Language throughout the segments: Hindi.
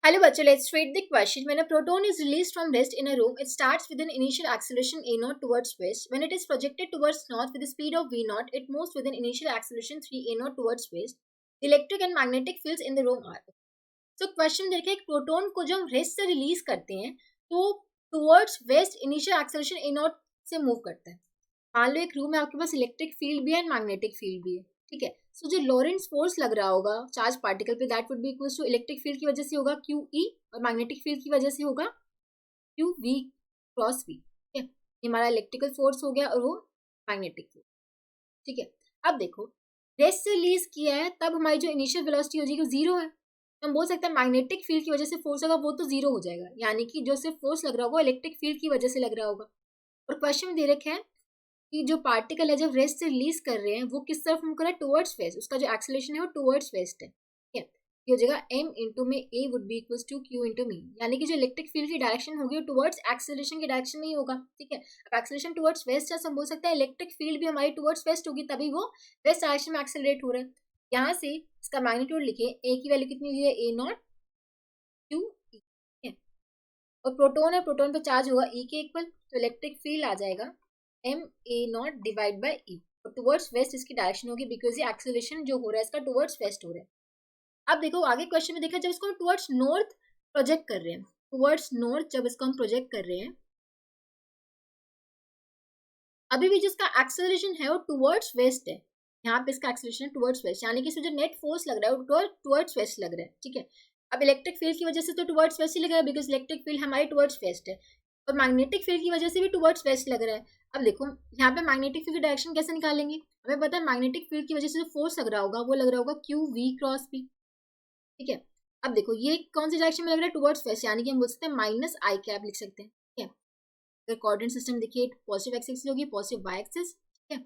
Hello, bachcho. Let's read the question. When a proton is released from rest in a room, it starts with an initial acceleration a naught towards west. When it is projected towards north with a speed of v naught, it moves with an initial acceleration 3 a naught towards west. The electric and magnetic fields in the room are. So question देखें, एक प्रोटॉन को जब हम रेस्ट से रिलीज करते हैं तो towards waste initial acceleration A not से मूव करता है. मान लो एक रूम में आपके पास इलेक्ट्रिक फील्ड भी है एंड मैग्नेटिक फील्ड भी है. ठीक है. सो जो लॉरेंट्ज फोर्स लग रहा होगा चार्ज पार्टिकल पे that would be equals to electric field की वजह से होगा क्यू ई और मैग्नेटिक फील्ड की वजह से होगा क्यू वी क्रॉस वी. ठीक है. ये हमारा इलेक्ट्रिकल फोर्स हो गया और वो मैग्नेटिक फोर्स. ठीक है. अब देखो रेस्ट से रिलीज किया है तब हमारी जो इनिशियल वेलोसिटी हो जाएगी वो जीरो है. तो हम बोल सकते हैं मैग्नेटिक फील्ड की वजह से फोर्स होगा वो तो जीरो हो जाएगा, यानी कि जो सिर्फ फोर्स लग रहा होगा इलेक्ट्रिक फील्ड की वजह से लग रहा होगा. और क्वेश्चन में दे रखे हैं कि जो पार्टिकल है जब रेस्ट से रिलीज कर रहे हैं वो किस तरफ मूव कर रहा है, टुवर्ड्स वेस्ट. उसका जो एक्सेलरेशन है वो टुवर्ड्स वेस्ट है. ठीक है. ये हो जाएगा m इंटू में a would be equals to q into मी, यानी कि जो इलेक्ट्रिक फील्ड की डायरेक्शन होगी वो टुवर्ड्स एक्सेलरेशन की डायरेक्शन में ही होगा. ठीक है. अब एक्सेलरेशन टुवर्ड्स वेस्ट है, हम बोल सकते हैं इलेक्ट्रिक फील्ड भी हमारी टुवर्ड्स वेस्ट होगी तभी वो वेस्ट डायरेक्शन में एक्सेलरेट हो रहा है. यहाँ से इसका मैग्नीट्यूड लिखे, a की वैल्यू कितनी हुई है a नॉट q e. और प्रोटोन है, प्रोटोन पे चार्ज होगा e के इक्वल, तो इलेक्ट्रिक फील्ड आ जाएगा M A naught divide by E. और टुवर्ड्स वेस्ट इसकी डायरेक्शन होगी बिकॉज ये एक्सेलरेशन जो हो रहा है इसका टुवर्ड्स वेस्ट हो रहा है. अब देखो आगे क्वेश्चन में देखा जब इसको हम टुवर्ड्स नॉर्थ प्रोजेक्ट कर रहे हैं, टुवर्ड्स नॉर्थ जब इसको हम प्रोजेक्ट कर रहे हैं अभी भी जिसका एक्सेलरेशन है वो टुवर्ड्स वेस्ट है. यहाँ पे इसका एक्सेलरेशन है टुवर्ड्स वेस्ट, यानी कि इसमें जो नेट फोर्स लग रहा है वो टुवर्ड्स वेस्ट लग रहा है. ठीक है. अब इलेक्ट्रिक फील्ड की वजह से तो टुवर्ड्स वेस्ट ही लग रहा है बिकॉज इलेक्ट्रिक फील्ड हमारी टुवर्ड्स वेस्ट है, और मैग्नेटिक फील्ड की वजह से भी टुवर्ड्स वेस्ट लग रहा है. अब देखो यहाँ पे मैग्नेटिक फील्ड की डायरेक्शन कैसे निकालेंगे, हमें पता है मैग्नेटिक फील्ड की वजह से जो फोर्स लग रहा होगा वो लग रहा होगा क्यू वी क्रॉस पी. ठीक है. अब देखो ये कौन सी डायरेक्शन में लग रहा है, टुवर्ड्स वेस्ट, यानी कि हम बोल सकते हैं माइनस आई कैप लिख सकते हैं. ठीक है. अगर कोऑर्डिनेट सिस्टम देखिए पॉजिटिव एक्स एक्सिस होगी, पॉजिटिव वाई एक्सिस. ठीक है.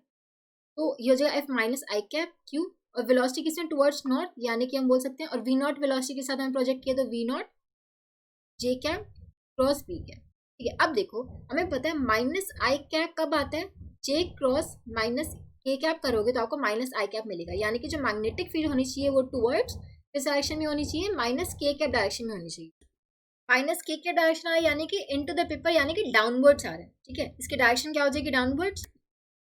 तो ये हो जाएगा एफ माइनस आई कैप क्यू, और वेलोसिटी किसमें टुवर्ड्स नॉट, यानी कि हम बोल सकते हैं, और वी नॉट वेलोसिटी के साथ हमें प्रोजेक्ट किया तो v naught j cap cross p cap. ठीक है. अब देखो हमें पता है माइनस आई कैप कब आता है, जे क्रॉस माइनस के कैप करोगे तो आपको माइनस आई कैप मिलेगा, यानी कि जो मैग्नेटिक फील्ड होनी चाहिए वो टुवर्ड्स किस डायरेक्शन में होनी चाहिए, माइनस के कैप डायरेक्शन में होनी चाहिए. माइनस के कैप डायरेक्शन आ रहा है यानी कि इनटू द पेपर, यानी कि डाउनवर्ड्स आ रहा है. ठीक है. इसकी डायरेक्शन क्या हो जाएगी, डाउनवर्ड्स.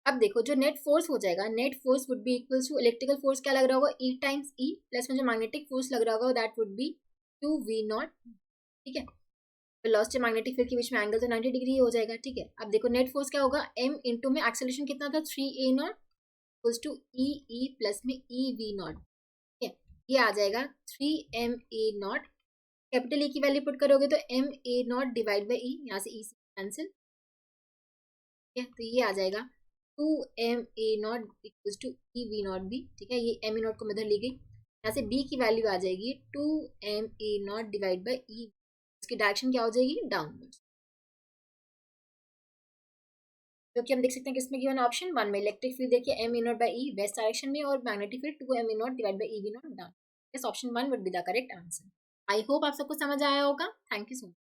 अब देखो जो नेट फोर्स हो जाएगा, net force would be equals to electrical force क्या लग रहा होगा ई टाइम्स ई, प्लस में जो मैग्नेटिक फोर्स लग रहा होगा that would be to v naught. ठीक है. वेलोसिटी मैग्नेटिक फील्ड के बीच में एंगल तो 90 डिग्री हो जाएगा. ठीक है. अब देखो नेट फोर्स क्या होगा, m इंटू में एक्सेलरेशन कितना था 3 a naught equals to E E plus में ई वी नॉट. ठीक है. ये आ जाएगा 3 m a naught, capital E की वैल्यू पुट करोगे तो m a naught divide by E, यहाँ से ई से कैंसिल. ठीक है. तो ये आ जाएगा 2 m a naught equals to E v naught B. ठीक है. ये m a नॉट को इधर ली गई, यहाँ से b की वैल्यू आ जाएगी 2 m a naught divide by E. इसकी डायरेक्शन क्या हो जाएगी, डाउनवर्ड्स. जो कि हम देख सकते हैं किसमें गिवन ऑप्शन वन में इलेक्ट्रिक फील्ड देखिए m a not by E west direction में, और magnetic field 2 m a naught divide by E v not down. Yes, option one would be the correct answer. I hope आप सबको समझ आया होगा. Thank you so much.